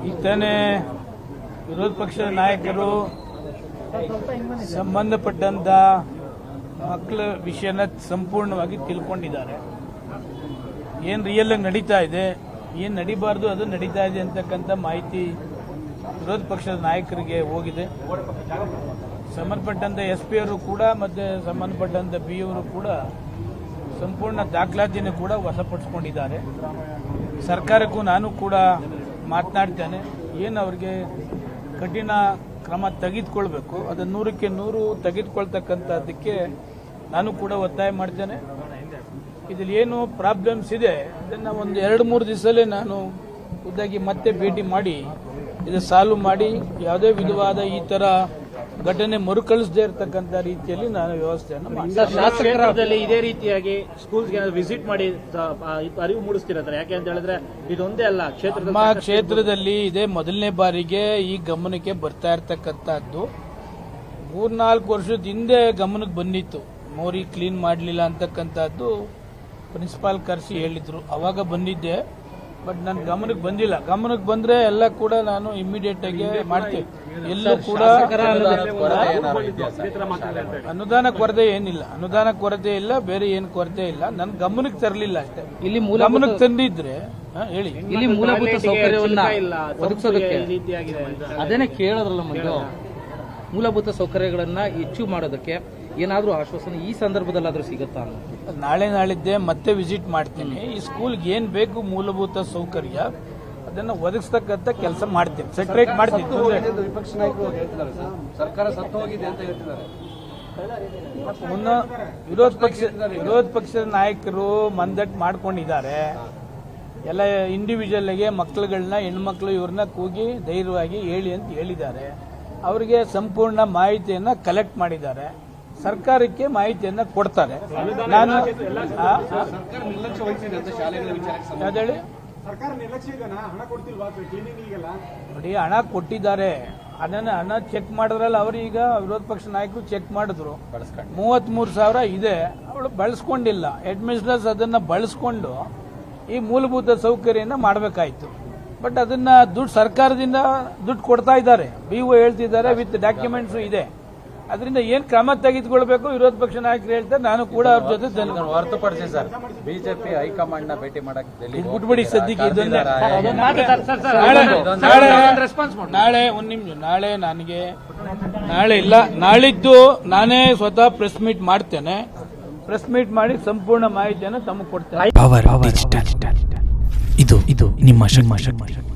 ಇತನೇ ವಿರೋಧ ಪಕ್ಷದ ನಾಯಕರು ಸಂಬಂಧಪಟ್ಟಂತ ಮಕ್ಕಳ ವಿಷಯನ ಸಂಪೂರ್ಣವಾಗಿ ತಿಳ್ಕೊಂಡಿದ್ದಾರೆ. ಏನು ರಿಯಲ್ ಆಗಿ ನಡೀತಾ ಇದೆ, ಏನು ನಡಿಬಾರ್ದು ಅದು ನಡೀತಾ ಇದೆ ಅಂತಕ್ಕಂಥ ಮಾಹಿತಿ ವಿರೋಧ ಪಕ್ಷದ ನಾಯಕರಿಗೆ ಹೋಗಿದೆ. ಸಂಬಂಧಪಟ್ಟಂತ SP ಅವರು ಕೂಡ ಮತ್ತೆ ಸಂಬಂಧಪಟ್ಟಂತ BE ಅವರು ಕೂಡ ಸಂಪೂರ್ಣ ದಾಖಲಾತಿಯನ್ನು ಕೂಡ ವಶಪಡಿಸಿಕೊಂಡಿದ್ದಾರೆ. ಸರ್ಕಾರಕ್ಕೂ ನಾನು ಕೂಡ ಮಾತನಾಡ್ತೇನೆ, ಏನು ಅವರಿಗೆ ಕಠಿಣ ಕ್ರಮ ತೆಗೆದುಕೊಳ್ಬೇಕು ಅದನ್ನು 100ಕ್ಕೆ 100 ತೆಗೆದುಕೊಳ್ತಕ್ಕಂಥದ್ದಕ್ಕೆ ನಾನು ಕೂಡ ಒತ್ತಾಯ ಮಾಡ್ತೇನೆ. ಇದರಲ್ಲಿ ಏನು ಪ್ರಾಬ್ಲಮ್ಸ್ ಇದೆ ಅದನ್ನು ಒಂದು 2-3 ದಿವಸದಲ್ಲೇ ನಾನು ಖುದ್ದಾಗಿ ಮತ್ತೆ ಭೇಟಿ ಮಾಡಿ ಇದು ಸಾಲ್ವ್ ಮಾಡಿ ಯಾವುದೇ ವಿಧವಾದ ಈ ತರ ಘಟನೆ ಮರುಕಳಿಸದೇ ಇರತಕ್ಕಂಥ ರೀತಿಯಲ್ಲಿ ನಾನು ವ್ಯವಸ್ಥೆಯನ್ನು ಮಾಡ್ತೀನಿ. ಶಾಸಕರಲ್ಲಿ ಇದೇ ರೀತಿಯಾಗಿ ಸ್ಕೂಲ್ಸ್ಗೆ ವಿಸಿಟ್ ಮಾಡಿ ಅರಿವು ಮೂಡಿಸ್ತಿರ್ತಾರೆ. ಯಾಕೆ ಅಂತ ಹೇಳಿದ್ರೆ ಇದೊಂದೇ ಅಲ್ಲ, ನಮ್ಮ ಕ್ಷೇತ್ರದಲ್ಲಿ ಇದೇ ಮೊದಲನೇ ಬಾರಿಗೆ ಈ ಗಮನಕ್ಕೆ ಬರ್ತಾ ಇರತಕ್ಕಂಥದ್ದು. 3-4 ವರ್ಷದ ಹಿಂದೆ ಗಮನಕ್ಕೆ ಬಂದಿತ್ತು, ಮೋರಿ ಕ್ಲೀನ್ ಮಾಡಲಿಲ್ಲ ಅಂತಕ್ಕಂಥದ್ದು ಪ್ರಿನ್ಸಿಪಾಲ್ ಕರೆಸಿ ಹೇಳಿದ್ರು. ಅವಾಗ ಬಂದಿದ್ದೆ, ಬಟ್ ನನ್ನ ಗಮನಕ್ಕೆ ಬಂದಿಲ್ಲ. ಗಮನಕ್ಕೆ ಬಂದ್ರೆ ಎಲ್ಲ ಕೂಡ ನಾನು ಇಮಿಡಿಯೇಟ್ ಆಗಿ ಮಾಡ್ತೇವೆ. ಎಲ್ಲೂ ಕೂಡ ಅನುದಾನ ಕೊರತೆ ಏನಿಲ್ಲ, ಅನುದಾನ ಕೊರತೆ ಇಲ್ಲ, ಬೇರೆ ಏನು ಕೊರತೆ ಇಲ್ಲ. ನನ್ನ ಗಮನಕ್ಕೆ ತರಲಿಲ್ಲ ಅಷ್ಟೇ. ಇಲ್ಲಿ ಗಮನಕ್ಕೆ ತಂದಿದ್ರೆ ಹೇಳಿ, ಇಲ್ಲಿ ಮೂಲಭೂತ ಸೌಕರ್ಯವನ್ನ ಒದಗಿಸೋದಕ್ಕೆ ಅದೇನೆ ಕೇಳೋದ್ರಲ್ಲ ಮೊದಲು, ಮೂಲಭೂತ ಸೌಕರ್ಯಗಳನ್ನ ಹೆಚ್ಚು ಮಾಡೋದಕ್ಕೆ ಏನಾದ್ರೂ ಆಶ್ವಾಸನೆ ಈ ಸಂದರ್ಭದಲ್ಲಾದ್ರೂ ಸಿಗುತ್ತಾ? ನಾಳಿದ್ದೇ ಮತ್ತೆ ವಿಸಿಟ್ ಮಾಡ್ತೀನಿ. ಈ ಸ್ಕೂಲ್ಗೆ ಏನ್ ಬೇಕು ಮೂಲಭೂತ ಸೌಕರ್ಯ ಅದನ್ನ ಒದಗಿಸ್ತಕ್ಕಂಥ ಕೆಲಸ ಮಾಡ್ತೀನಿ, ಸೆಟ್ರೇಟ್ ಮಾಡ್ತೀನಿ. ವಿಪಕ್ಷ ನಾಯಕರು ಹೇಳ್ತಿದ್ದಾರೆ ಸರ್ಕಾರ ಸತ್ತು ಹೋಗಿದೆ ಅಂತ ಹೇಳ್ತಿದ್ದಾರೆ. ವಿರೋಧ ಪಕ್ಷದ ನಾಯಕರು ಮಂದಟ್ ಮಾಡ್ಕೊಂಡಿದ್ದಾರೆ. ಎಲ್ಲ ಇಂಡಿವಿಜುವಲ್ಗೆ ಮಕ್ಕಳುಗಳನ್ನ, ಹೆಣ್ಮಕ್ಳು ಇವ್ರನ್ನ ಕೂಗಿ ಧೈರ್ಯವಾಗಿ ಹೇಳಿ ಅಂತ ಹೇಳಿದ್ದಾರೆ. ಅವರಿಗೆ ಸಂಪೂರ್ಣ ಮಾಹಿತಿಯನ್ನ ಕಲೆಕ್ಟ್ ಮಾಡಿದ್ದಾರೆ, ಸರ್ಕಾರಕ್ಕೆ ಮಾಹಿತಿಯನ್ನ ಕೊಡ್ತಾರೆ. ನಾನು ಹೇಳಿ ನೋಡಿ, ಹಣ ಕೊಟ್ಟಿದ್ದಾರೆ, ಅದನ್ನ ಹಣ ಚೆಕ್ ಮಾಡಿದ್ರಲ್ಲ ಅವರು. ಈಗ ವಿರೋಧ ಪಕ್ಷ ನಾಯಕರು ಚೆಕ್ ಮಾಡಿದ್ರು, 33,000 ಇದೆ, ಅವಳು ಬಳಸ್ಕೊಂಡಿಲ್ಲ. ಅಡ್ಮಿನಿಸ್ಟ್ರೇಟರ್ಸ್ ಅದನ್ನ ಬಳಸ್ಕೊಂಡು ಈ ಮೂಲಭೂತ ಸೌಕರ್ಯನ ಮಾಡಬೇಕಾಯ್ತು. ಬಟ್ ಅದನ್ನ ದುಡ್ಡು ಸರ್ಕಾರದಿಂದ ದುಡ್ಡು ಕೊಡ್ತಾ ಇದ್ದಾರೆ, BO ಹೇಳ್ತಿದ್ದಾರೆ, ವಿತ್ ಡಾಕ್ಯುಮೆಂಟ್ಸ್ ಇದೆ. ಅದರಿಂದ ಏನ್ ಕ್ರಮ ತೆಗೆದುಕೊಳ್ಬೇಕು ವಿರೋಧ ಪಕ್ಷ ನಾಯಕರು ಹೇಳ್ತಾರೆ. ನಾನು ಕೂಡ ಅವ್ರ ಜೊತೆ ಹೊರತುಪಡಿಸಿ ಸರ್ ಬಿಜೆಪಿ ಹೈಕಮಾಂಡ್ ನ ಭೇಟಿ ಮಾಡಕ್ ಬಿಟ್ಬಿಡಿ ಸದ್ಯಕ್ಕೆ. ಇದನ್ನ ನಾಳೆ ಒಂದು ನಿಮಿಷ, ನಾಳೆ ಇಲ್ಲ, ನಾಳಿದ್ದು ನಾನೇ ಸ್ವತಃ ಪ್ರೆಸ್ ಮೀಟ್ ಮಾಡ್ತೇನೆ. ಪ್ರೆಸ್ ಮೀಟ್ ಮಾಡಿ ಸಂಪೂರ್ಣ ಮಾಹಿತಿಯನ್ನು ತಮಗೆ ಕೊಡ್ತೇನೆ. ಇದು ನಿಮ್ಮ ಶಕ್ತಿ.